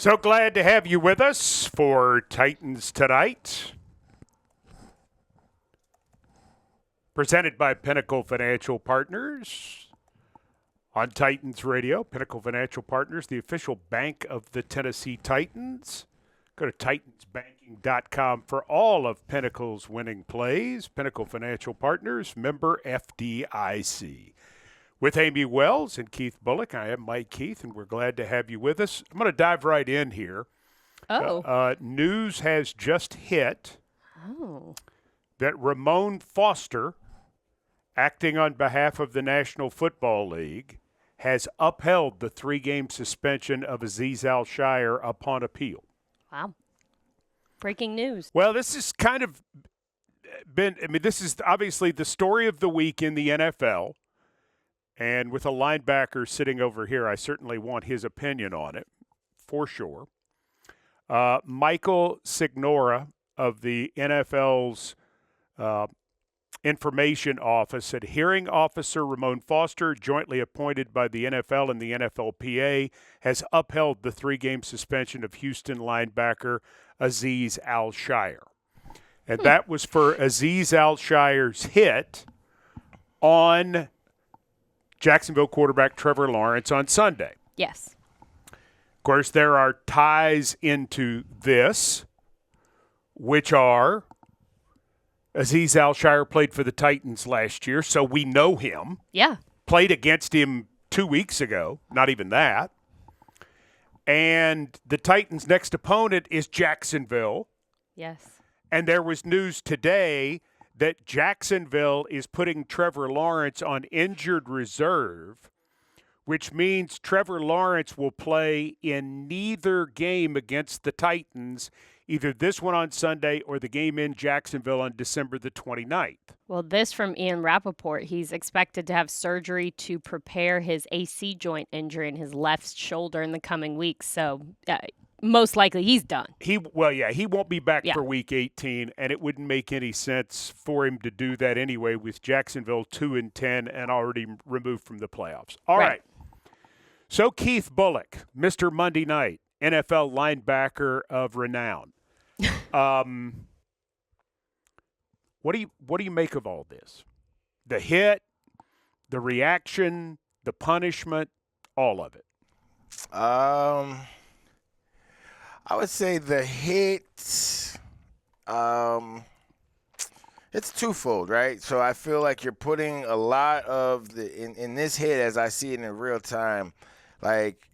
So glad to have you with us for Titans Tonight. Presented by Pinnacle Financial Partners on Titans Radio. Pinnacle Financial Partners, the official bank of the Tennessee Titans. Go to titansbanking.com for all of Pinnacle's winning plays. Pinnacle Financial Partners, member FDIC. With Amy Wells and Keith Bulluck, I am Mike Keith, and we're glad to have you with us. I'm going to dive right in here. News has just hit that Ramon Foster, acting on behalf of the National Football League, has upheld the 3-game suspension of Azeez Al-Shaair upon appeal. Wow. Breaking news. Well, this has kind of been, this is obviously the story of the week in the NFL. And with a linebacker sitting over here, I certainly want his opinion on it, for sure. Michael Signora of the NFL's Information Office said, hearing officer Ramon Foster, jointly appointed by the NFL and the NFLPA, has upheld the 3-game suspension of Houston linebacker Azeez Al-Shaair. And that was for Azeez Al-Shaair's hit on Jacksonville quarterback Trevor Lawrence on Sunday. Yes. Of course, there are ties into this, which are Azeez Al-Shaair played for the Titans last year, so we know him. Yeah. Played against him 2 weeks ago, not even that. And the Titans' next opponent is Jacksonville. Yes. And there was news today that Jacksonville is putting Trevor Lawrence on injured reserve, which means Trevor Lawrence will play in neither game against the Titans, either this one on Sunday or the game in Jacksonville on December the 29th. Well, this from Ian Rappaport. He's expected to have surgery to prepare his AC joint injury in his left shoulder in the coming weeks. So most likely he's done. He won't be back for Week 18, and it wouldn't make any sense for him to do that anyway with Jacksonville 2-10 and already removed from the playoffs. All right. So Keith Bulluck, Mr. Monday Night, NFL linebacker of renown. What do you make of all this? The hit, the reaction, the punishment, all of it. I would say the hit, it's twofold, right? So I feel like you're putting a lot of in this hit, as I see it in real time, like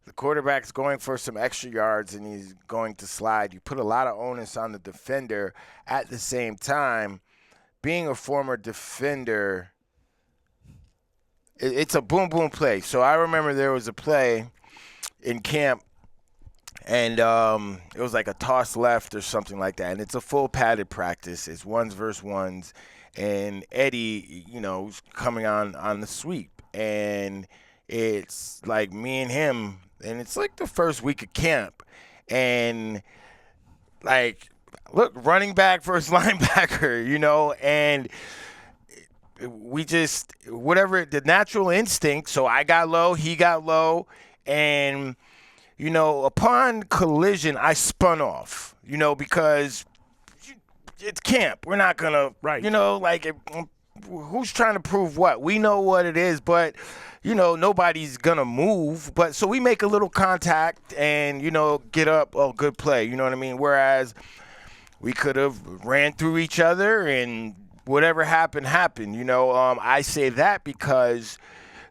the quarterback's going for some extra yards and he's going to slide. You put a lot of onus on the defender. At the same time, being a former defender, it's a boom-boom play. So I remember there was a play in camp, and it was like a toss left or something like that. And it's a full padded practice. It's ones versus ones. And Eddie, was coming on the sweep. And it's like me and him. And it's like the first week of camp. And, like, look, running back versus linebacker, and we just, whatever, the natural instinct. So I got low, he got low. And upon collision, I spun off, because it's camp. We're not going to, who's trying to prove what? We know what it is, but, nobody's going to move. But so we make a little contact and, get up. Oh, good play. You know what I mean? Whereas we could have ran through each other and whatever happened. I say that because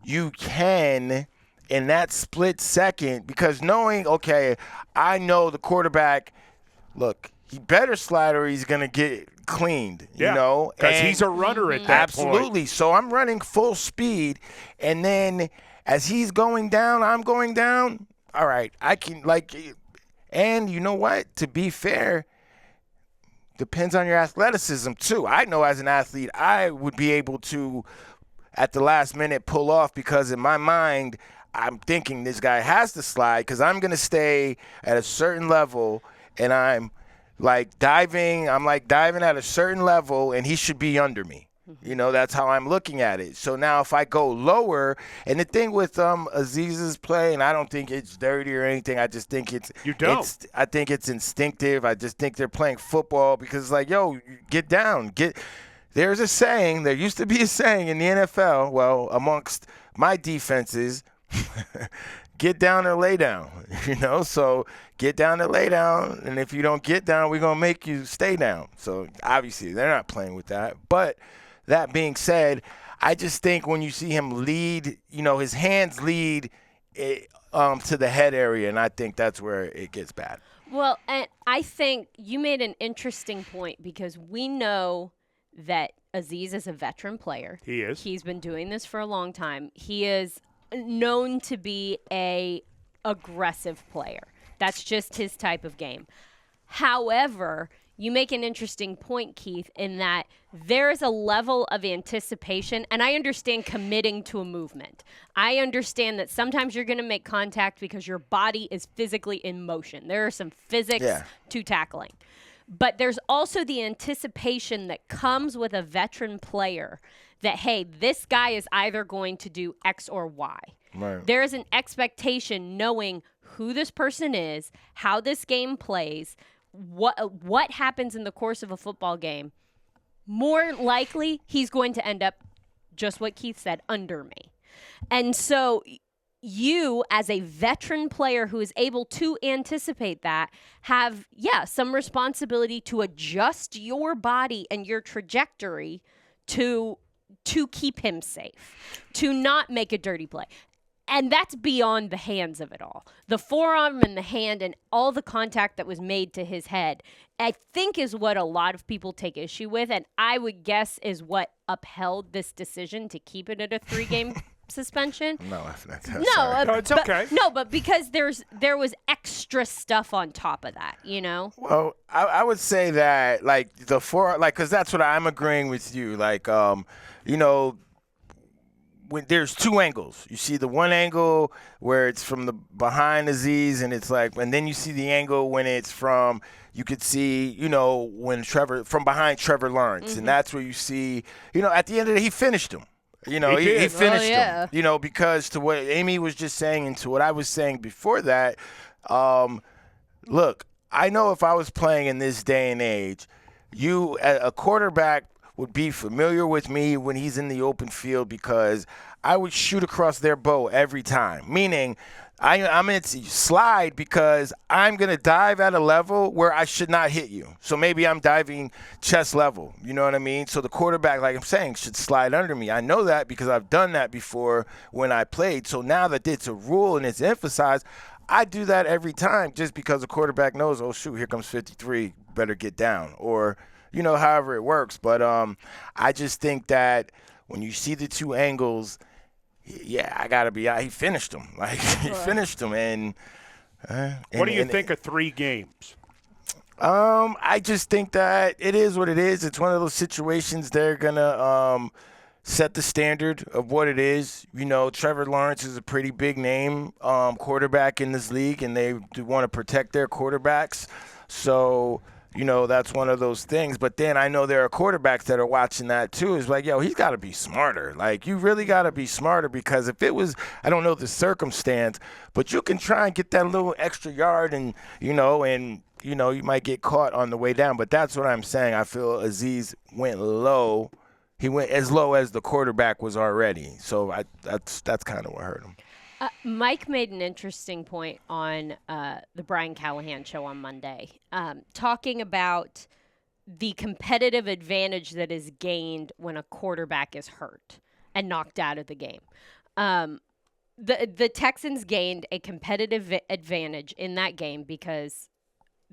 you can – in that split second, because knowing, okay, I know the quarterback, look, he better slide or he's going to get cleaned, because he's a runner at that absolutely. point. So I'm running full speed, and then as he's going down, I'm going down. All right, I can, and you know what? To be fair, depends on your athleticism, too. I know as an athlete, I would be able to, at the last minute, pull off because in my mind – I'm thinking this guy has to slide because I'm going to stay at a certain level, and I'm diving at a certain level, and he should be under me. You know, that's how I'm looking at it. So now if I go lower, and the thing with Azeez's play, and I don't think it's dirty or anything. I just think I think it's instinctive. I just think they're playing football because it's like, yo, get down. There's a saying. There used to be a saying in the NFL, well, amongst my defenses, get down or lay down, you know? So get down or lay down, and if you don't get down, we're going to make you stay down. So obviously they're not playing with that. But that being said, I just think when you see him lead, you know, his hands lead to the head area, and I think that's where it gets bad. Well, and I think you made an interesting point because we know that Azeez is a veteran player. He is. He's been doing this for a long time. He is known to be a aggressive player. That's just his type of game. However, you make an interesting point, Keith, in that there is a level of anticipation, and I understand committing to a movement. I understand that sometimes you're going to make contact because your body is physically in motion. There are some physics to tackling. But there's also the anticipation that comes with a veteran player that, hey, this guy is either going to do X or Y. Right. There is an expectation knowing who this person is, how this game plays, what happens in the course of a football game. More likely, he's going to end up, just what Keith said, under me. And so you, as a veteran player who is able to anticipate that, have, some responsibility to adjust your body and your trajectory to keep him safe, to not make a dirty play. And that's beyond the hands of it all. The forearm and the hand and all the contact that was made to his head, I think is what a lot of people take issue with, and I would guess is what upheld this decision to keep it at a 3-game suspension. I'm not laughing at that. No, it's okay. But because there was extra stuff on top of that, you know? Well, I would say that, like, because that's what I'm agreeing with you. Like, you know, when there's two angles. You see the one angle where it's from the behind Azeez, and it's like, and then you see the angle when it's from, you could see, you know, when from behind Trevor Lawrence, and that's where you see, you know, at the end of the day, he finished him. You know, he finished him. You know, because to what Amy was just saying and to what I was saying before that, look, I know if I was playing in this day and age, a quarterback would be familiar with me when he's in the open field because I would shoot across their bow every time. Meaning, I'm going to slide because I'm going to dive at a level where I should not hit you. So maybe I'm diving chest level. You know what I mean? So the quarterback, like I'm saying, should slide under me. I know that because I've done that before when I played. So now that it's a rule and it's emphasized, I do that every time just because the quarterback knows, oh, shoot, here comes 53, better get down. Or, you know, however it works. But I just think that when you see the two angles, I got to be out. He finished him. Like, he finished him. And what do you think of 3 games? I just think that it is what it is. It's one of those situations they're going to set the standard of what it is. You know, Trevor Lawrence is a pretty big name quarterback in this league, and they do want to protect their quarterbacks. So, you know, that's one of those things. But then I know there are quarterbacks that are watching that too. It's like, yo, he's got to be smarter. Like, you really got to be smarter because if it was, I don't know the circumstance, but you can try and get that little extra yard and you know, you might get caught on the way down. But that's what I'm saying. I feel Azeez went low. He went as low as the quarterback was already. So that's kind of what hurt him. Mike made an interesting point on the Brian Callahan show on Monday, talking about the competitive advantage that is gained when a quarterback is hurt and knocked out of the game. The Texans gained a competitive advantage in that game because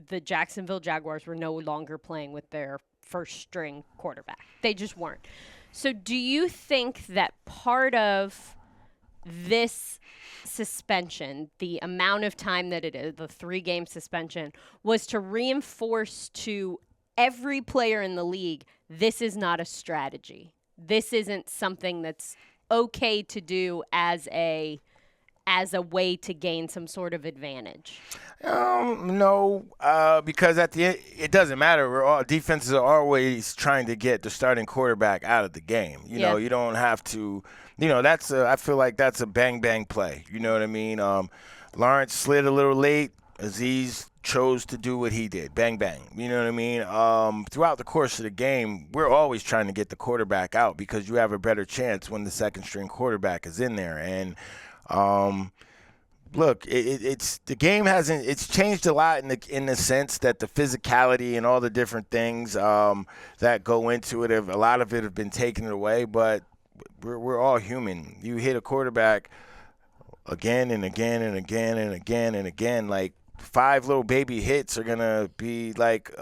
the Jacksonville Jaguars were no longer playing with their first-string quarterback. They just weren't. So do you think that part of this suspension, the amount of time that it is, the 3-game suspension, was to reinforce to every player in the league, this is not a strategy. This isn't something that's okay to do as a as a way to gain some sort of advantage? No, because at the end, it doesn't matter. Defenses are always trying to get the starting quarterback out of the game. You know, you don't have to. You know, I feel like that's a bang bang play. You know what I mean? Lawrence slid a little late. Azeez chose to do what he did. Bang bang. You know what I mean? Throughout the course of the game, we're always trying to get the quarterback out because you have a better chance when the second string quarterback is in there. And look, it's the game it's changed a lot in the sense that the physicality and all the different things that go into it, a lot of it have been taken away, but we're all human. You hit a quarterback again and again and again and again and again, like 5 little baby hits are gonna be like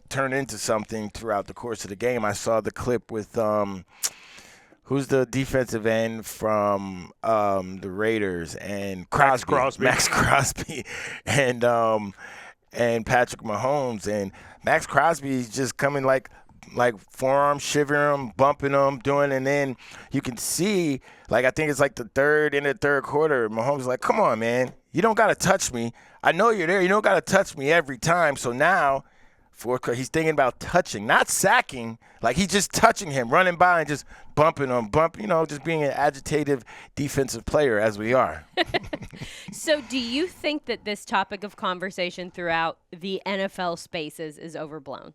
turn into something throughout the course of the game. I saw the clip with who's the defensive end from the Raiders, and Max Crosby and Patrick Mahomes, and Max Crosby is just coming like forearm shivering him, bumping him, and then you can see, like, I think it's like the third quarter, Mahomes is like, come on, man, you don't got to touch me. I know you're there. You don't got to touch me every time. So now, he's thinking about touching, not sacking. Like, he's just touching him, running by and just bumping him, just being an agitative defensive player as we are. So do you think that this topic of conversation throughout the NFL spaces is overblown?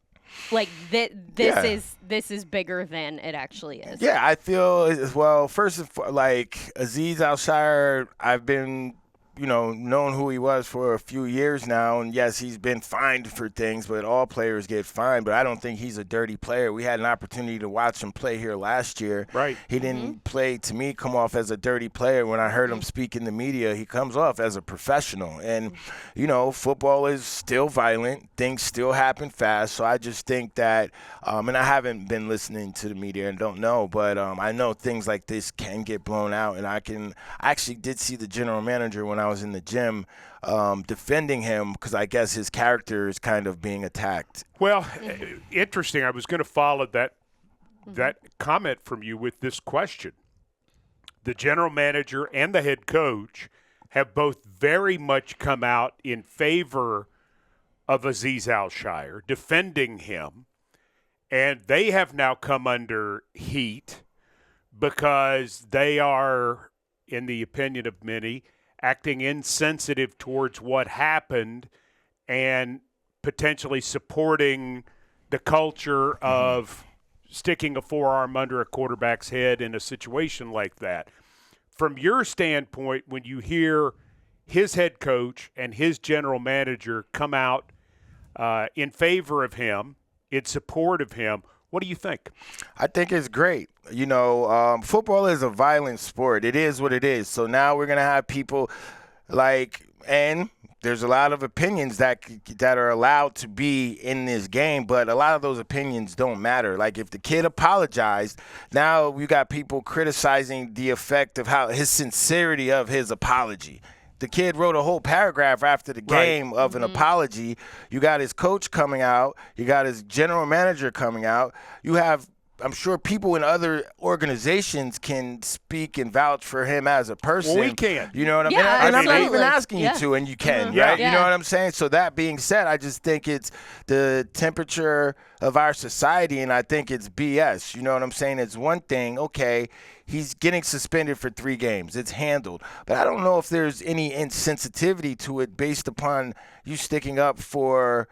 Like, this is bigger than it actually is. Yeah, I feel, well, first, like, Azeez Al-Shaair, I've been known who he was for a few years now, and yes, he's been fined for things, but all players get fined, but I don't think he's a dirty player. We had an opportunity to watch him play here last year. Right. He didn't come off as a dirty player. When I heard him speak in the media, he comes off as a professional, and, football is still violent. Things still happen fast, so I just think that, and I haven't been listening to the media and don't know, but I know things like this can get blown out, and I actually did see the general manager when I was in the gym defending him because I guess his character is kind of being attacked. Well, interesting. I was going to follow that comment from you with this question. The general manager and the head coach have both very much come out in favor of Azeez Al-Shaair, defending him, and they have now come under heat because they are, in the opinion of many, acting insensitive towards what happened and potentially supporting the culture of sticking a forearm under a quarterback's head in a situation like that. From your standpoint, when you hear his head coach and his general manager come out in favor of him, in support of him, what do you think? I think it's great. Football is a violent sport. It is what it is. So now we're going to have people and there's a lot of opinions that are allowed to be in this game, but a lot of those opinions don't matter. Like, if the kid apologized, now we got people criticizing the effect of how his sincerity of his apology. The kid wrote a whole paragraph after the game of an apology. You got his coach coming out. You got his general manager coming out. You have, I'm sure, people in other organizations can speak and vouch for him as a person. Well, we can. You know what I mean? Yeah, And I'm not absolutely. even asking you to, and you can, Yeah. right? You know what I'm saying? So that being said, I just think it's the temperature of our society, and I think it's BS. You know what I'm saying? It's one thing, okay, he's getting suspended for 3 games. It's handled. But I don't know if there's any insensitivity to it based upon you sticking up for,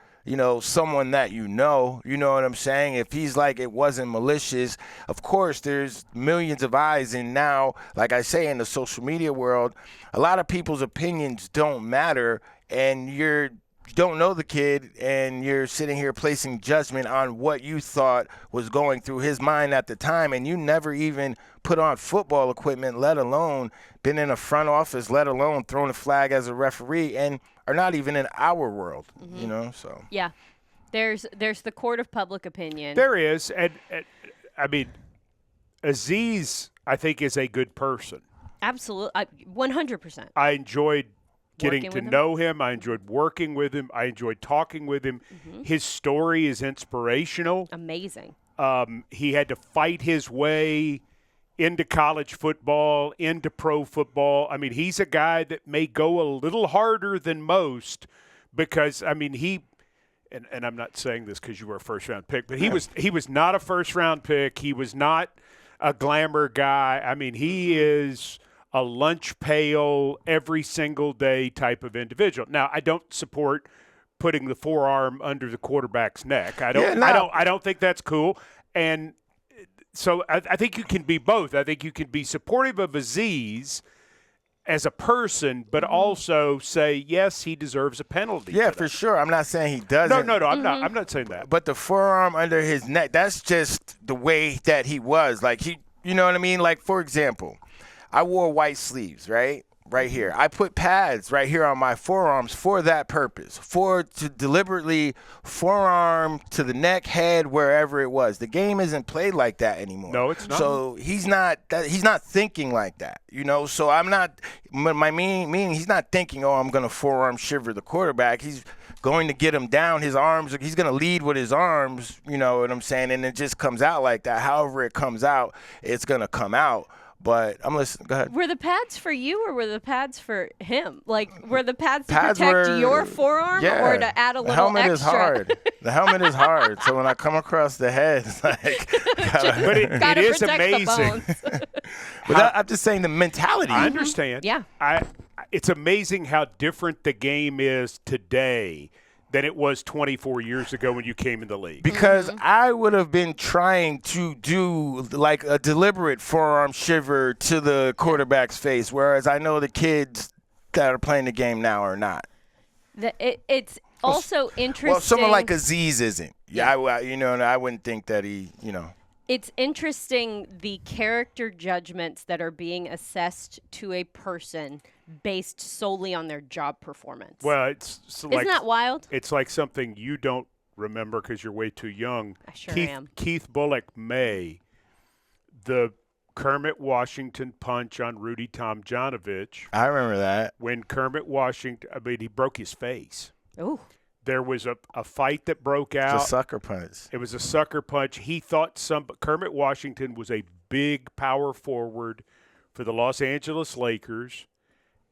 someone that you know what I'm saying? If he's like, it wasn't malicious, of course there's millions of eyes, and now, like I say, in the social media world, a lot of people's opinions don't matter, and you don't know the kid, and you're sitting here placing judgment on what you thought was going through his mind at the time, and you never even put on football equipment, let alone been in a front office, let alone thrown a flag as a referee, and are not even in our world, so. Yeah. There's the court of public opinion. There is. And I mean, Azeez, I think, is a good person. Absolutely. 100%. I enjoyed getting Working to with him? know him. I enjoyed working with him. I enjoyed talking with him. His story is inspirational. Amazing. He had to fight his way into college football, into pro football. I mean, he's a guy that may go a little harder than most because, I mean, and I'm not saying this because you were a first-round pick, but he was not a first-round pick. He was not a glamour guy. I mean, he is a lunch pail every single day type of individual. Now, I don't support putting the forearm under the quarterback's neck. I don't think that's cool. And so I think you can be both. I think you can be supportive of Azeez as a person, but also say, yes, he deserves a penalty. Yeah, for sure. I'm not saying he doesn't. No, I'm not saying that. But the forearm under his neck, that's just the way that he was. Like, you know what I mean? Like, for example, I wore white sleeves, right here. I put pads right here on my forearms for that purpose, to deliberately forearm to the neck, head, wherever it was. The game isn't played like that anymore. No, it's not. So he's not thinking like that, you know. So I'm not. My meaning, he's not thinking, oh, I'm going to forearm shiver the quarterback. He's going to get him down. His arms. He's going to lead with his arms. You know what I'm saying? And it just comes out like that. However it comes out, it's going to come out. But I'm listening. Go ahead. Were the pads for you or were the pads for him? Like, were the pads to protect your forearm or to add a little extra? The helmet is hard. The helmet is hard. So when I come across the head, it's like, but it is amazing. But I'm just saying the mentality. I understand. Yeah. It's amazing how different the game is today than it was 24 years ago when you came in the league. Because I would have been trying to do like a deliberate forearm shiver to the quarterback's face, whereas I know the kids that are playing the game now are not. It's also interesting. Well, someone like Azeez isn't. Yeah, I wouldn't think that he, It's interesting the character judgments that are being assessed to a person based solely on their job performance. Well, isn't that wild? It's like something you don't remember because you're way too young. I sure am. Keith Bulluck the Kermit Washington punch on Rudy Tomjanovich. I remember that. When Kermit Washington, he broke his face. Ooh. There was a fight that broke out. It's a sucker punch. It was a sucker punch. He thought Kermit Washington was a big power forward for the Los Angeles Lakers,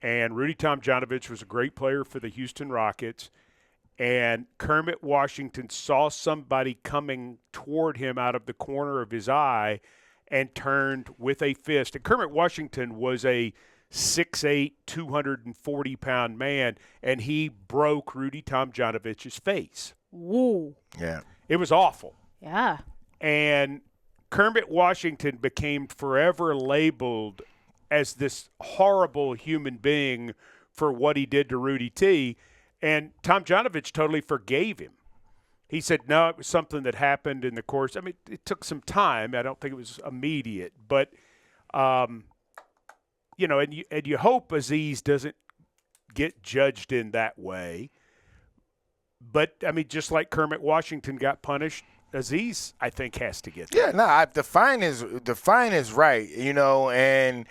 and Rudy Tomjanovich was a great player for the Houston Rockets. And Kermit Washington saw somebody coming toward him out of the corner of his eye and turned with a fist. And Kermit Washington was a 6'8", 240-pound man, and he broke Rudy Tomjanovich's face. Whoa. Yeah. It was awful. Yeah. And Kermit Washington became forever labeled as this horrible human being for what he did to Rudy T. And Tomjanovich totally forgave him. He said, no, it was something that happened in the course. It took some time. I don't think it was immediate. But, and you hope Azeez doesn't get judged in that way. But, just like Kermit Washington got punished, Azeez, I think, has to get that. Yeah, the fine is right, and,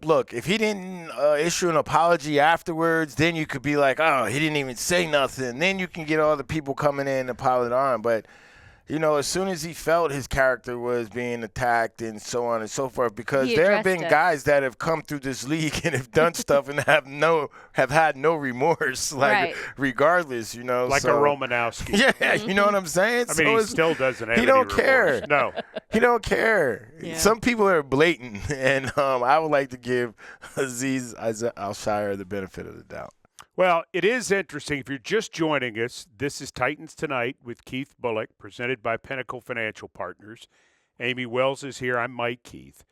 look, if he didn't issue an apology afterwards, then you could be like, oh, he didn't even say nothing. Then you can get all the people coming in and pile it on. But, as soon as he felt his character was being attacked and so on and so forth, because there have been guys that have come through this league and have done stuff and have had no remorse, regardless, Like a Romanowski. Yeah, you know what I'm saying? He still doesn't have He don't care. No. He don't care. Yeah. Some people are blatant, and I would like to give Azeez Al-Shaair the benefit of the doubt. Well, it is interesting. If you're just joining us, this is Titans Tonight with Keith Bulluck, presented by Pinnacle Financial Partners. Amy Wells is here. I'm Mike Keith.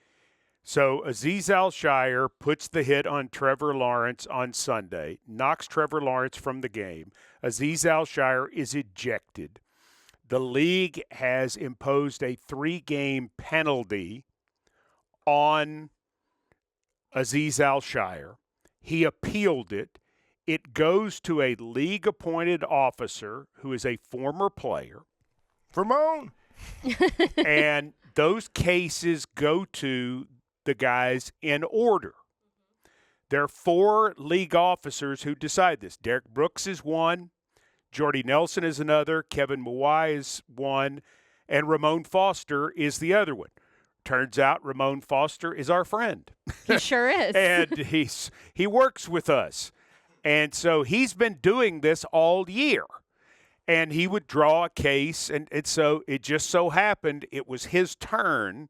So Azeez Al-Shaair puts the hit on Trevor Lawrence on Sunday, knocks Trevor Lawrence from the game. Azeez Al-Shaair is ejected. The league has imposed a 3-game penalty on Azeez Al-Shaair. He appealed it. It goes to a league-appointed officer who is a former player. Vermont. And those cases go to the guys in order. There are 4 league officers who decide this. Derek Brooks is one. Jordy Nelson is another. Kevin Mawai is one. And Ramon Foster is the other one. turns out Ramon Foster is our friend. He sure is. And he works with us. And so he's been doing this all year. And he would draw a case, and so it just so happened it was his turn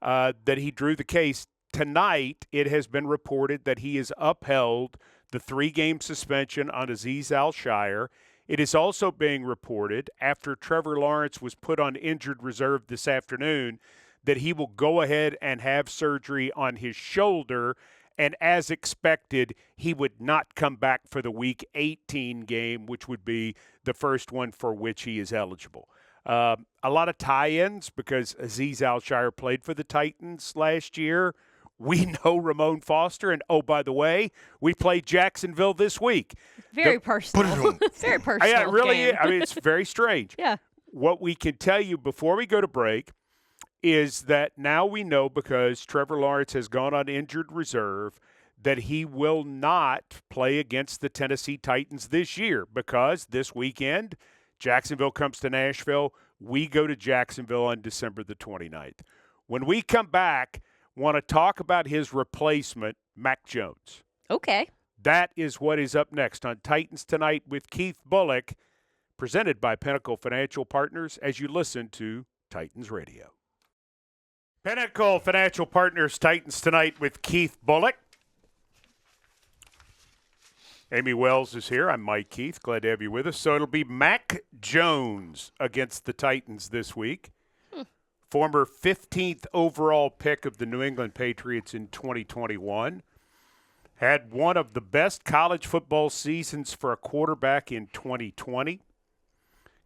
that he drew the case. Tonight, it has been reported that he has upheld the 3-game suspension on Azeez Al-Shaair. It is also being reported, after Trevor Lawrence was put on injured reserve this afternoon, that he will go ahead and have surgery on his shoulder. And as expected, he would not come back for the Week 18 game, which would be the first one for which he is eligible. A lot of tie-ins because Azeez Al-Shaair played for the Titans last year. We know Ramon Foster, and oh, by the way, we played Jacksonville this week. Very personal. Very personal. Yeah, it really game. is. I mean, it's very strange. Yeah. What we can tell you before we go to break is that now we know, because Trevor Lawrence has gone on injured reserve, that he will not play against the Tennessee Titans this year, because this weekend Jacksonville comes to Nashville. We go to Jacksonville on December the 29th. When we come back, want to talk about his replacement, Mac Jones. Okay. That is what is up next on Titans Tonight with Keith Bulluck, presented by Pinnacle Financial Partners, as you listen to Titans Radio. Pinnacle Financial Partners, Titans Tonight with Keith Bulluck. Amy Wells is here. I'm Mike Keith. Glad to have you with us. So it'll be Mac Jones against the Titans this week. Former 15th overall pick of the New England Patriots in 2021. Had one of the best college football seasons for a quarterback in 2020.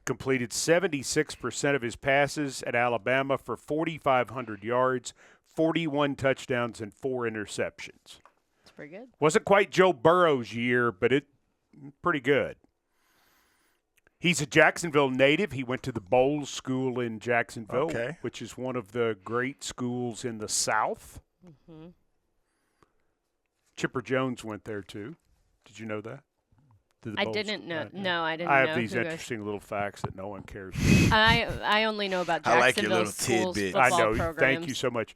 Completed 76% of his passes at Alabama for 4,500 yards, 41 touchdowns, and 4 interceptions. That's pretty good. Wasn't quite Joe Burrow's year, but it pretty good. He's a Jacksonville native. He went to the Bowles School in Jacksonville, which is one of the great schools in the South. Mm-hmm. Chipper Jones went there, too. Did you know that? I didn't know. No, I didn't know. I have these interesting little facts that no one cares about. I only know about Jacksonville schools football I know. programs. Thank you so much.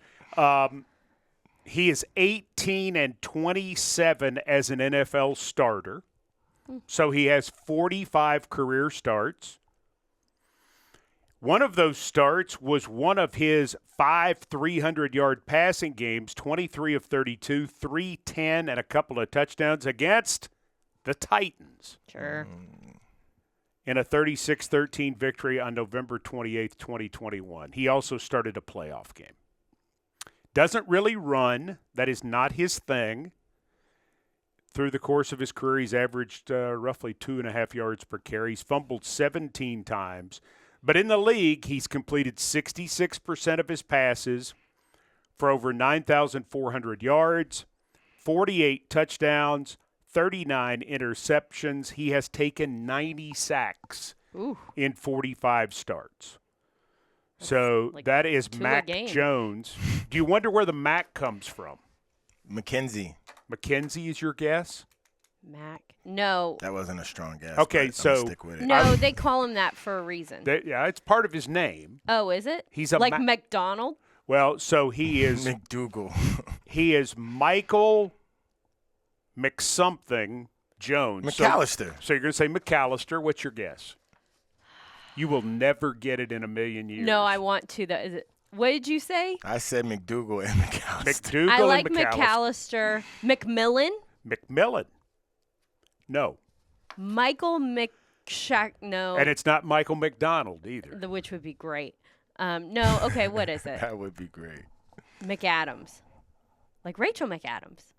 He is 18-27 as an NFL starter. So he has 45 career starts. One of those starts was one of his 5 300-yard passing games, 23 of 32, 310, and a couple of touchdowns against the Titans. Sure. In a 36-13 victory on November 28th, 2021. He also started a playoff game. Doesn't really run. That is not his thing. Through the course of his career, he's averaged roughly 2.5 yards per carry. He's fumbled 17 times. But in the league, he's completed 66% of his passes for over 9,400 yards, 48 touchdowns, 39 interceptions. He has taken 90 sacks in 45 starts. So like that is Mac Jones. Do you wonder where the Mac comes from? McKenzie. McKenzie is your guess? Mac. No. That wasn't a strong guess. Okay, so stick with it. No, they call him that for a reason. Yeah, it's part of his name. Oh, is it? He's a like McDonald? Well, so he is McDougal. He is Michael McSomething Jones. McAllister. So you're going to say McAllister. What's your guess? You will never get it in a million years. No, I want to. Is it? What did you say? I said McDougal and McAllister. I like McAllister. McMillan? McMillan. No. Michael McShack. No. And it's not Michael McDonald either. Which would be great. No. Okay, what is it? That would be great. McAdams. Like Rachel McAdams.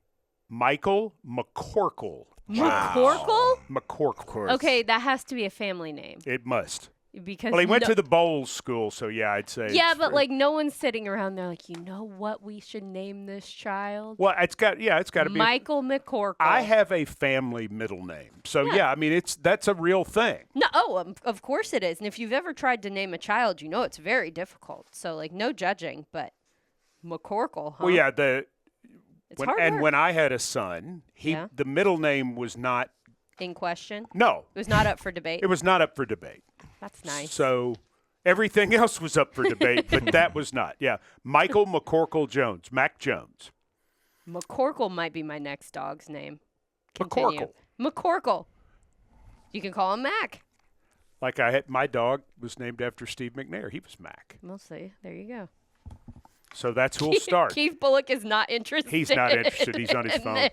Michael McCorkle. McCorkle? McCorkle. Okay, that has to be a family name. It must. Because he went to the Bowles School, so yeah, I'd say. Yeah, but like no one's sitting around there like, you know what we should name this child? Well, it's got to be Michael McCorkle. I have a family middle name, so yeah, I mean that's a real thing. No, of course it is. And if you've ever tried to name a child, you know it's very difficult. So like no judging, but McCorkle. Huh? Well, yeah, it's hard work. When I had a son, the middle name was not in question. No, it was not up for debate. It was not up for debate. That's nice. So Everything else was up for debate, but that was not. Yeah, Michael McCorkle-Jones, Mac Jones. McCorkle might be my next dog's name. Continue. McCorkle. You can call him Mac. Like I had, my dog was named after Steve McNair. He was Mac. We'll see. There you go. So that's who'll start. Keith Bulluck is not interested. He's not interested. He's on his phone.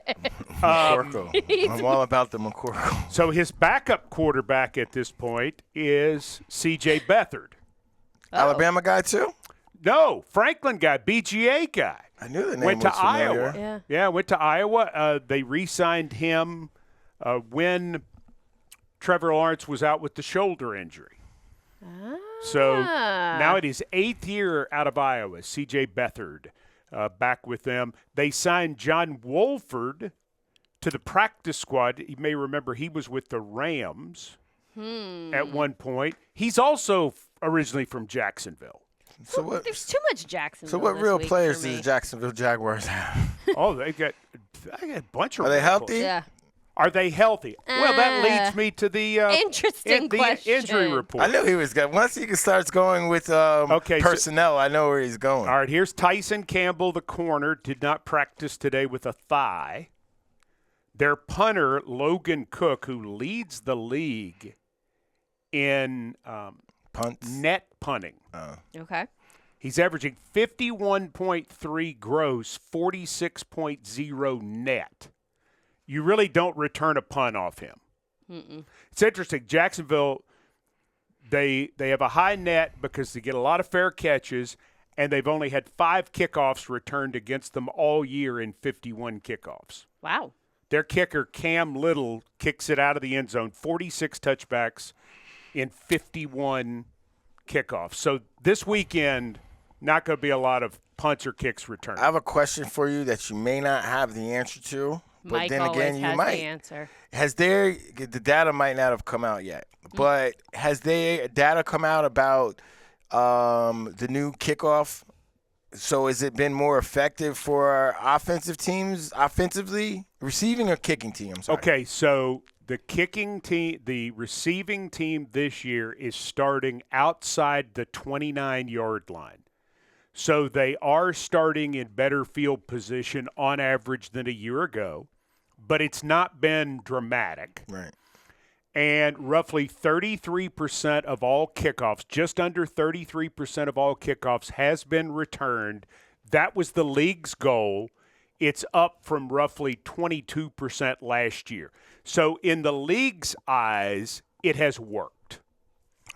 McCorkle. I'm all about the McCorkle. So his backup quarterback at this point is C.J. Beathard. Alabama guy, too? No, Franklin guy, BGA guy. I knew the name Went was to familiar. Iowa. Yeah, went to Iowa. They re-signed him when Trevor Lawrence was out with the shoulder injury. So now it is 8th year out of Iowa. C.J. Beathard back with them. They signed John Wolford to the practice squad. You may remember he was with the Rams at one point. He's also originally from Jacksonville. So what? There's too much Jacksonville. So what this real week players for does me. the Jacksonville Jaguars have? Oh, they got a bunch of. Are they real healthy? players. Yeah. Are they healthy? Well, that leads me to the Interesting question. injury report. I knew he was good. Once he starts going with personnel, I know where he's going. All right, here's Tyson Campbell, the corner, did not practice today with a thigh. Their punter, Logan Cook, who leads the league in Punts. net punting. Okay. He's averaging 51.3 gross, 46.0 net. You really don't return a punt off him. It's interesting. Jacksonville, they have a high net because they get a lot of fair catches, and they've only had 5 kickoffs returned against them all year in 51 kickoffs. Wow. Their kicker, Cam Little, kicks it out of the end zone, 46 touchbacks in 51 kickoffs. So this weekend, not going to be a lot of punts or kicks returned. I have a question for you that you may not have the answer to, but Mike then always again, you has might. the answer. The data might not have come out yet, but has there data come out about the new kickoff? So has it been more effective for our offensive teams, offensively, receiving or kicking team? I'm sorry. Okay, so the kicking team, the receiving team this year is starting outside the 29-yard line. So they are starting in better field position on average than a year ago, but it's not been dramatic. Right. And roughly 33% of all kickoffs, just under 33% of all kickoffs has been returned. That was the league's goal. It's up from roughly 22% last year. So in the league's eyes, it has worked.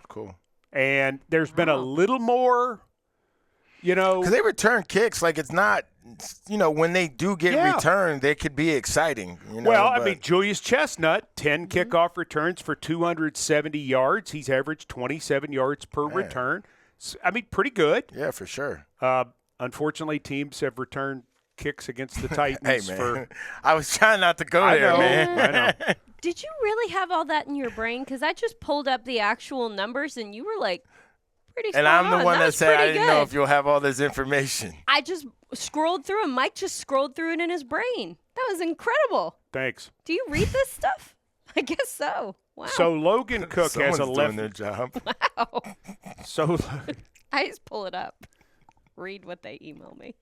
Cool. And there's been a little more, because they return kicks like it's not, when they do get returned, they could be exciting. I mean, Julius Chestnut, 10 kickoff returns for 270 yards. He's averaged 27 yards per return. I mean, pretty good. Yeah, for sure. Unfortunately, teams have returned kicks against the Titans. Hey, man. I was trying not to go there, man. I know. Did you really have all that in your brain? Because I just pulled up the actual numbers, and you were like pretty spot And I'm the on. one that was said I pretty didn't know good. if you'll have all this information. I just scrolled through, and Mike just scrolled through it in his brain. That was incredible. Thanks. Do you read this stuff? I guess so. Wow. So Logan Cook has Someone's 11. doing their job. Wow. So I just pull it up. Read what they email me.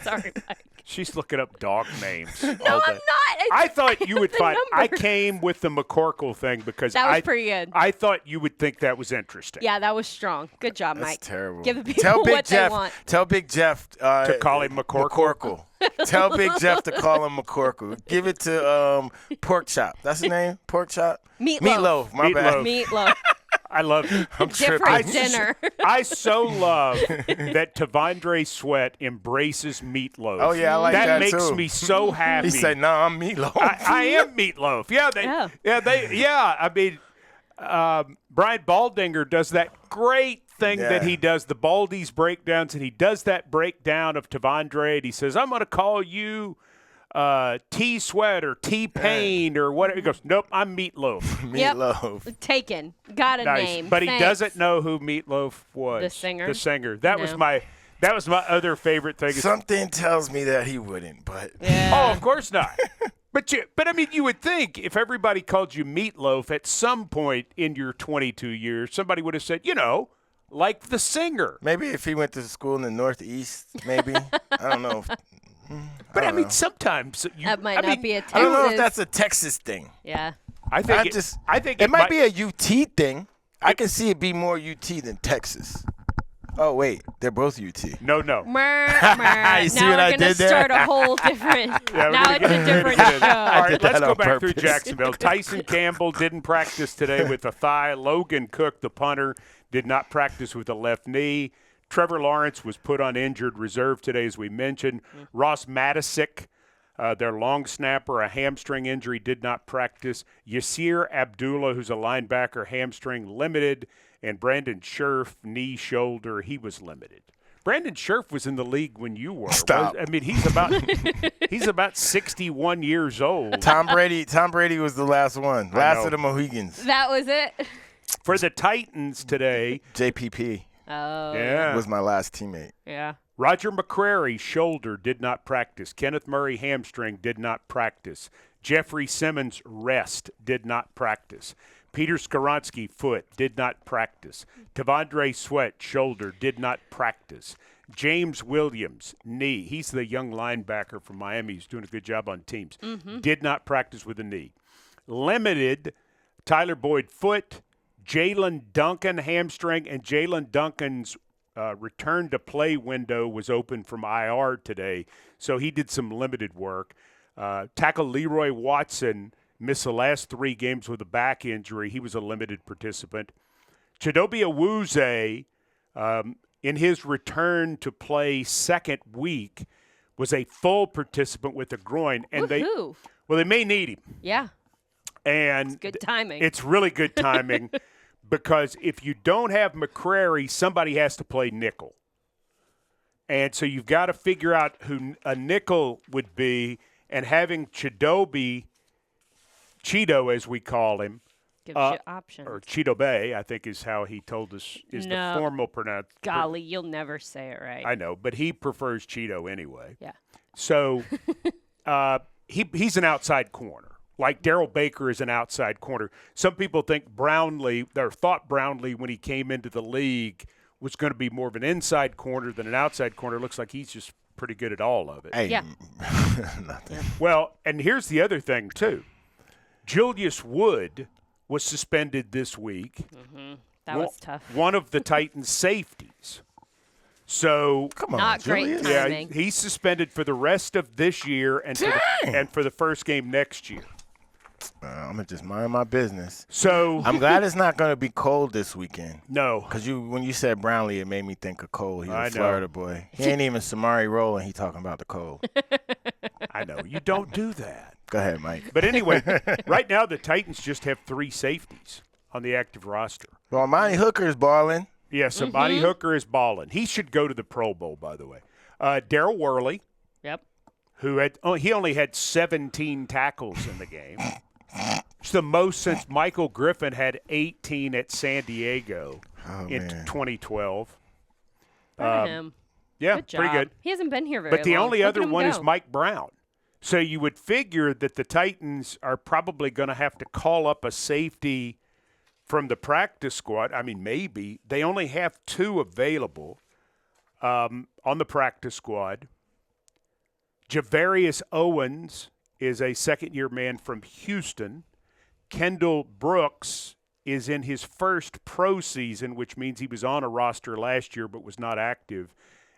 Sorry, Mike. she's looking up dog names. No, I'm not. I thought you would the find. I numbers. came with the McCorkle thing because That was pretty good. I thought you would think that was interesting. Yeah, that was strong. Good job, That's Mike. terrible. Give the people Tell Big what Jeff. they want. Tell Big Jeff To call him McCorkle. Tell Big Jeff to call him McCorkle. Give it to Pork Chop. That's his name. Pork Chop. Meatloaf. My bad. Meatloaf. I love it. I'm Jeffery tripping. dinner. I so love that Tavondre Sweat embraces Meatloaf. Oh yeah, I like that makes too. me so happy. He said, "No, I'm Meatloaf." I am Meatloaf. Yeah, I mean, Brian Baldinger does that great thing that he does, the Baldy's breakdowns, and he does that breakdown of Tavondre, and he says, "I'm going to call you T Sweat or T Pain or whatever." He goes, "Nope, I'm Meatloaf." Meatloaf. Taken. Got a Nice, name. but Thanks. he doesn't know who Meatloaf was. The singer? The singer. That was No. my other favorite thing. Something tells me that he wouldn't, but Yeah. Oh, of course not. But I mean, you would think if everybody called you Meatloaf at some point in your 22 years, somebody would have said, like the singer. Maybe if he went to school in the Northeast, maybe. I don't know. But I mean, know. sometimes That might not be a Texas. I don't know if that's a Texas thing. Yeah. I think it might be a UT thing. I can see it be more UT than Texas. Oh wait, they're both UT. No. You see Now what we're I gonna did there? start a whole different. Yeah, now it's a different All show. right, did let's that go on back through purpose. Jacksonville. Tyson Campbell didn't practice today with a thigh. Logan Cook, the punter, did not practice with a left knee. Trevor Lawrence was put on injured reserve today, as we mentioned. Ross Matisic, their long snapper, a hamstring injury, did not practice. Yasir Abdullah, who's a linebacker, hamstring limited. And Brandon Scherf, knee, shoulder, he was limited. Brandon Scherf was in the league when you were. Stop. I mean, he's about 61 years old. Tom Brady was the last one. Last of the Mohegans. That was it. For the Titans today, JPP Oh. yeah, was my last teammate. Yeah. Roger McCrary, shoulder, did not practice. Kenneth Murray, hamstring, did not practice. Jeffrey Simmons, rest, did not practice. Peter Skoronsky, foot, did not practice. Tavondre Sweat, shoulder, did not practice. James Williams, knee. He's the young linebacker from Miami. He's doing a good job on teams. Did not practice with a knee. Limited, Tyler Boyd, foot. Jalen Duncan, hamstring. And Jalen Duncan's return to play window was open from IR today. So he did some limited work. Tackle Leroy Watson missed the last 3 games with a back injury. He was a limited participant. Chidobe Awuzie, in his return to play second week, was a full participant with a groin. And they may need him. Yeah. And It's good timing. It's really good timing because if you don't have McCrary, somebody has to play nickel. And so you've got to figure out who a nickel would be, and having Chidobe, Cheeto as we call him, Gives you options. or Cheeto Bay, I think is how he told us is the formal pronunciation. Golly, you'll never say it right. I know, but he prefers Cheeto anyway. Yeah. So he's an outside corner. Like Darryl Baker is an outside corner. Some people think thought Brownlee when he came into the league was going to be more of an inside corner than an outside corner. It looks like he's just pretty good at all of it. Hey, Yeah. nothing. Well, and here's the other thing, too. Julius Wood was suspended this week. That was tough. One of the Titans' safeties. So Come on, Not great Julius. yeah, timing. he's suspended for the rest of this year and for the first game next year. I'm gonna just mind my business. So I'm glad it's not gonna be cold this weekend. no. Cause when you said Brownlee, it made me think of cold. He's I a know. Florida boy. He ain't even Samari Roll, and he talking about the cold. I know. You don't do that. Go ahead, Mike. But anyway, right now the Titans just have 3 safeties on the active roster. Well, Monty Hooker's balling. Yeah, so Monty Hooker is balling. He should go to the Pro Bowl, by the way. Darryl Worley, Yep. who he only had 17 tackles in the game. It's the most since Michael Griffin had 18 at San Diego in 2012. Good for him. Yeah, Good job. pretty good. He hasn't been here very long. But the only Look other at him one go. is Mike Brown. So you would figure that the Titans are probably going to have to call up a safety from the practice squad. I mean, maybe. They only have 2 available on the practice squad. Javarius Owens is a second-year man from Houston. Kendall Brooks is in his first pro season, which means he was on a roster last year but was not active,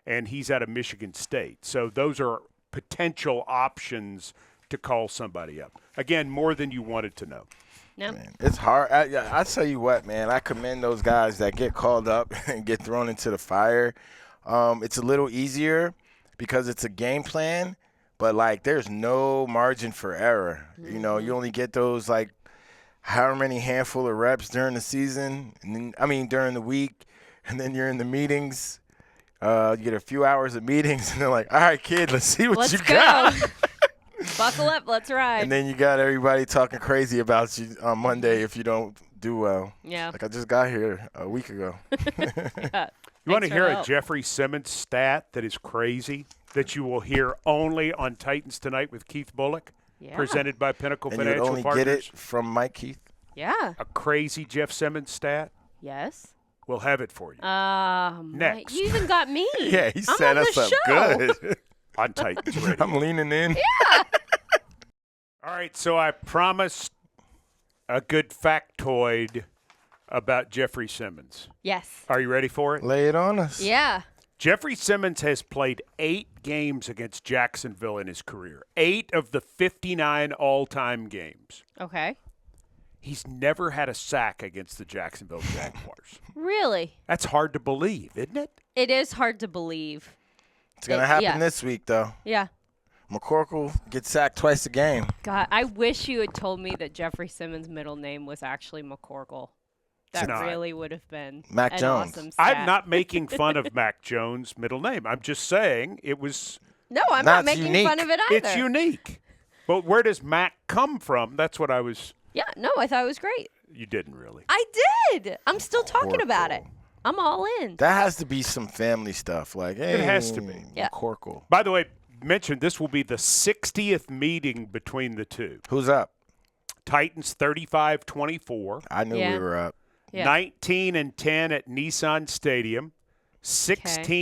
and he's out of Michigan State. So those are potential options to call somebody up. Again, more than you wanted to know. No. Man, it's hard. I tell you what, man. I commend those guys that get called up and get thrown into the fire. It's a little easier because it's a game plan, but like there's no margin for error. You know, you only get those like however many handful of reps during the season, and then, during the week, and then you're in the meetings. You get a few hours of meetings, and they're like, all right, kid, let's see what you got. Buckle up. Let's ride. And then you got everybody talking crazy about you on Monday if you don't do well. Yeah. Like I just got here a week ago. You want to hear a Jeffery Simmons stat that is crazy that you will hear only on Titans Tonight with Keith Bulluck, presented by Pinnacle And you'd Financial only Partners? get it from Mike Keith? Yeah. A crazy Jeff Simmons stat? Yes. We'll have it for you Next. You even got me. Yeah, he I'm set on us the up show. good. on Titans Radio. I'm leaning in. Yeah. All right, so I promised a good factoid about Jeffery Simmons. Yes. Are you ready for it? Lay it on us. Yeah. Jeffery Simmons has played 8 games against Jacksonville in his career. 8 of the 59 all-time games. Okay. He's never had a sack against the Jacksonville Jaguars. Really? That's hard to believe, isn't it? It is hard to believe. It's going to happen yeah. this week, though. Yeah. McCorkle gets sacked twice a game. God, I wish you had told me that Jeffery Simmons' middle name was actually McCorkle. That not. really would have been Mac an Jones. awesome stat. I'm not making fun of Mac Jones' middle name. I'm just saying it was No, I'm not That's making unique. fun of it either. it's unique. But where does Mac come from? That's what I was Yeah, no, I thought it was great. you didn't really. I did. I'm still talking about it. I'm all in. That has to be some family stuff. Like, hey, It has to be. Yeah. McCorkle. By the way, mentioned this will be the 60th meeting between the two. Who's up? Titans 35-24. I knew Yeah. we were up. Yeah. 19-10 at Nissan Stadium,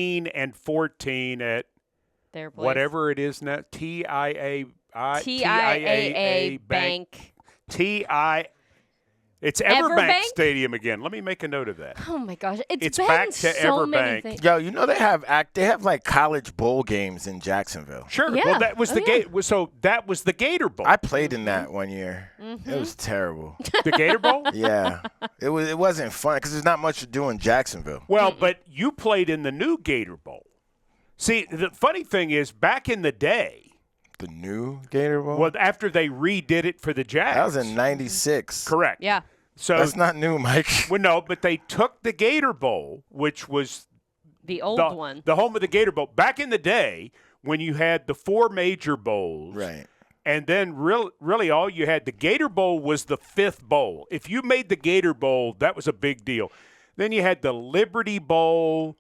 16-14 at Their place. whatever it is now, TIAA Bank. It's Everbank Everbank? Stadium again. Let me make a note of that. Oh my gosh, It's been back to so many Everbank. things. Yo, you know they have like college bowl games in Jacksonville. Sure. Yeah. Well, that was the yeah. So that was the Gator Bowl. I played in that one year. It was terrible. The Gator Bowl? Yeah, it wasn't fun because there's not much to do in Jacksonville. Well, but you played in the new Gator Bowl. See, the funny thing is, back in the day, The new Gator Bowl. well, after they redid it for the Jags. That was in '96. Correct. Yeah. So That's not new, Mike. well, no, but they took the Gator Bowl, which was The old one. the home of the Gator Bowl. Back in the day, when you had the 4 major bowls, Right. and then really all you had, the Gator Bowl was the 5th bowl. If you made the Gator Bowl, that was a big deal. Then you had the Liberty Bowl,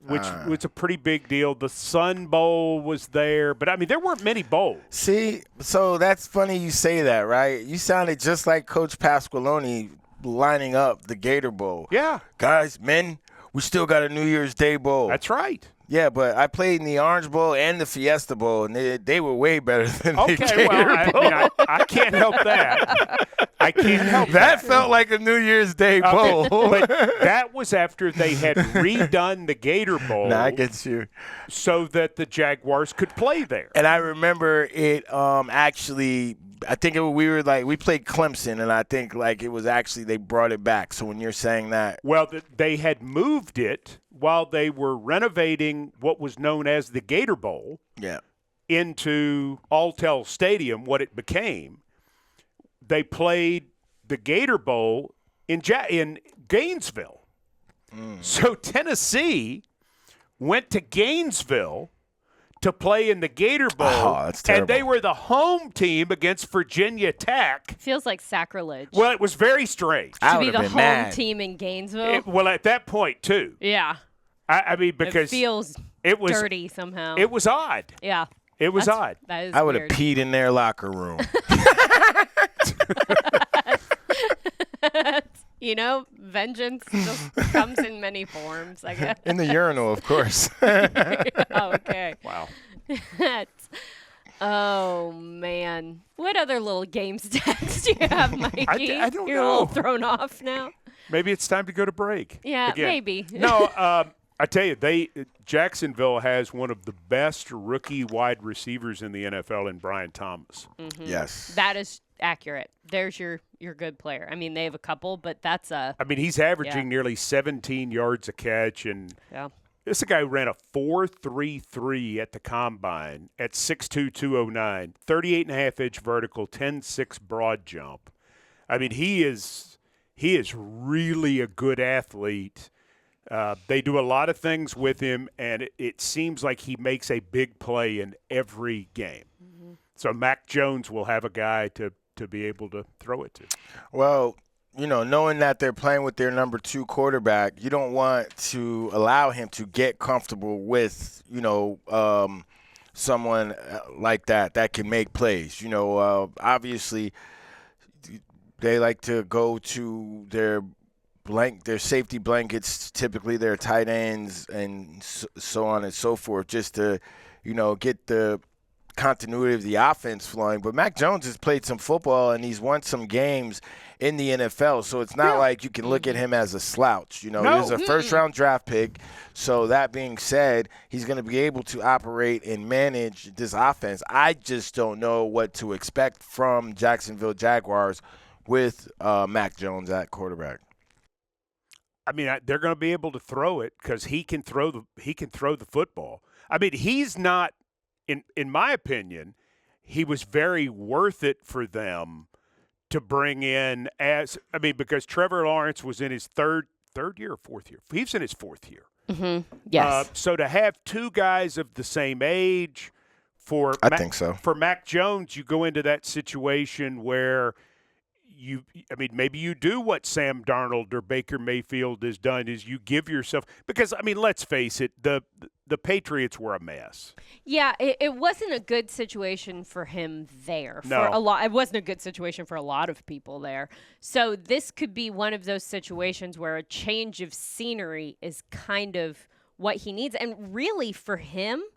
which was a pretty big deal. The Sun Bowl was there. But, I mean, there weren't many bowls. See, so that's funny you say that, right? You sounded just like Coach Pasqualoni lining up the Gator Bowl. Yeah, Guys, men, we still got a New Year's Day Bowl. that's right. Yeah, but I played in the Orange Bowl and the Fiesta Bowl, and they were way better than the Okay, Gator well, Bowl. I mean, I can't help that. I can't help That felt like a New Year's Day bowl. But that was after they had redone the Gator Bowl Nah, I get you. so that the Jaguars could play there. And I remember it actually. I think we played Clemson, and I think like it was actually they brought it back. So when you're saying that, Well, they had moved it while they were renovating what was known as the Gator Bowl yeah, into Alltel Stadium, what it became. They played the Gator Bowl in Gainesville. So Tennessee went to Gainesville to play in the Gator Bowl, Oh, that's terrible. and they were the home team against Virginia Tech. Feels like sacrilege. Well, it was very strange. I to be would the have home been mad. team in Gainesville. Well, at that point too. Yeah. I mean, It because feels it was dirty somehow. it was odd. yeah. It was That's- odd. That is I would have weird. peed in their locker room. You know, vengeance just comes in many forms, I guess. In the urinal, of course. Oh, okay. Wow. That's- oh, man. What other little game stats do you have, Mikey? I don't You're a little know. thrown off now. Maybe it's time to go to break. Yeah, again. maybe. No, I tell you, Jacksonville has one of the best rookie wide receivers in the NFL in Brian Thomas. Yes. That is accurate. There's your good player. I mean, they have a couple, but that's a I mean, he's averaging Yeah. nearly 17 yards a catch, and yeah. this is a guy who ran a 4.33 at the combine at 6'2", 209, 38.5-inch vertical, 10.6 broad jump. I mean, he is really a good athlete. They do a lot of things with him, and it seems like he makes a big play in every game. So Mac Jones will have a guy to be able to throw it to. Well, you know, knowing that they're playing with their number 2 quarterback, you don't want to allow him to get comfortable with, someone like that can make plays. You know, obviously they like to go to their their safety blankets, typically their tight ends and so on and so forth, just to, get the continuity of the offense flowing. But Mac Jones has played some football and he's won some games in the NFL, so it's not like you can look at him as a slouch. No. He's a first-round draft pick. So that being said, he's going to be able to operate and manage this offense. I just don't know what to expect from Jacksonville Jaguars with Mac Jones at quarterback. I mean, they're going to be able to throw it because he can throw the football. I mean, he's not, in my opinion, he was very worth it for them to bring in because Trevor Lawrence was in his third year or fourth year. He's in his fourth year. Mm-hmm. Yes. So to have two guys of the same age I think so. For Mac Jones, you go into that situation where maybe you do what Sam Darnold or Baker Mayfield has done is you give yourself – because, let's face it, the Patriots were a mess. Yeah, it wasn't a good situation for him there. No. It wasn't a good situation for a lot of people there. So this could be one of those situations where a change of scenery is kind of what he needs. And really for him –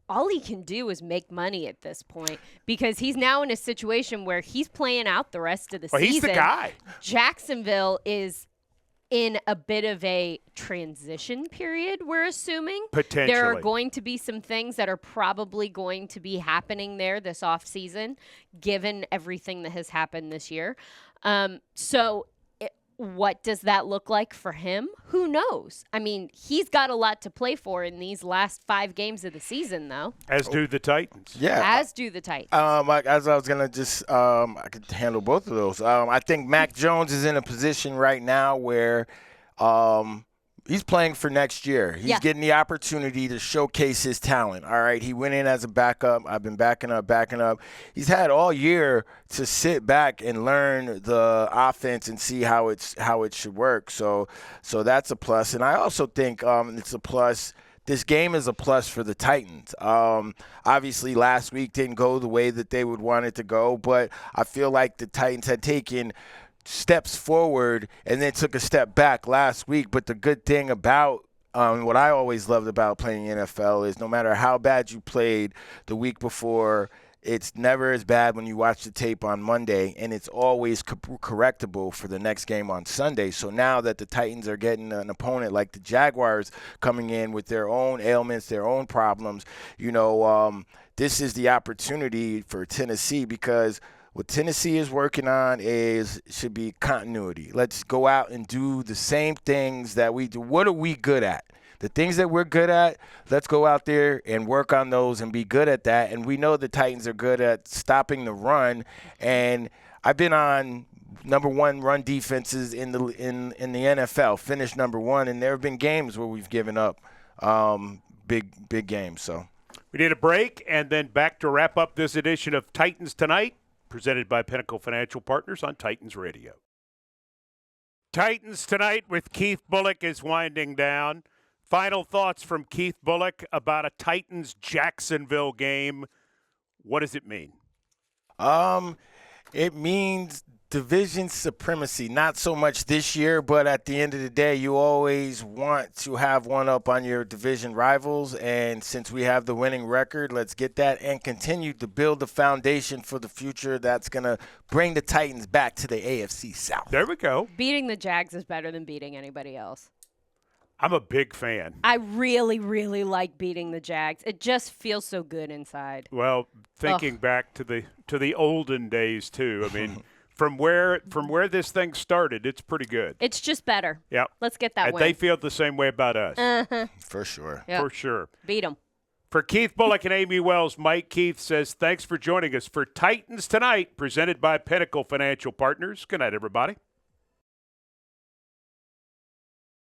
all he can do is make money at this point because he's now in a situation where he's playing out the rest of the season. He's the guy. Jacksonville is in a bit of a transition period, we're assuming. Potentially. There are going to be some things that are probably going to be happening there this offseason, given everything that has happened this year. What does that look like for him? Who knows? He's got a lot to play for in these last 5 games of the season, though. As do the Titans. Yeah. As do the Titans. As I was going to just I could handle both of those. I think Mac Jones is in a position right now where he's playing for next year. He's getting the opportunity to showcase his talent. All right, he went in as a backup. I've been backing up. He's had all year to sit back and learn the offense and see how it should work. So that's a plus. And I also think it's a plus. This game is a plus for the Titans. Obviously, last week didn't go the way that they would want it to go, but I feel like the Titans had taken steps forward and then took a step back last week. But the good thing about what I always loved about playing NFL is no matter how bad you played the week before, it's never as bad when you watch the tape on Monday, and it's always correctable for the next game on Sunday. So now that the Titans are getting an opponent like the Jaguars coming in with their own ailments, their own problems, this is the opportunity for Tennessee because what Tennessee is working on should be continuity. Let's go out and do the same things that we do. What are we good at? The things that we're good at, let's go out there and work on those and be good at that. And we know the Titans are good at stopping the run. And I've been on number 1 run defenses in the NFL, finished number 1, and there have been games where we've given up big games. So we need a break and then back to wrap up this edition of Titans Tonight, presented by Pinnacle Financial Partners on Titans Radio. Titans Tonight with Keith Bulluck is winding down. Final thoughts from Keith Bulluck about a Titans-Jacksonville game. What does it mean? It means division supremacy. Not so much this year, but at the end of the day, you always want to have one up on your division rivals. And since we have the winning record, let's get that and continue to build the foundation for the future that's going to bring the Titans back to the AFC South. There we go. Beating the Jags is better than beating anybody else. I'm a big fan. I really, really like beating the Jags. It just feels so good inside. Well, thinking back to the olden days too. From where this thing started, it's pretty good. It's just better. Yeah. Let's get that and win. They feel the same way about us. Uh-huh. For sure. Yep. For sure. Beat them. For Keith Bulluck and Amy Wells, Mike Keith says, thanks for joining us for Titans Tonight, presented by Pinnacle Financial Partners. Good night, everybody.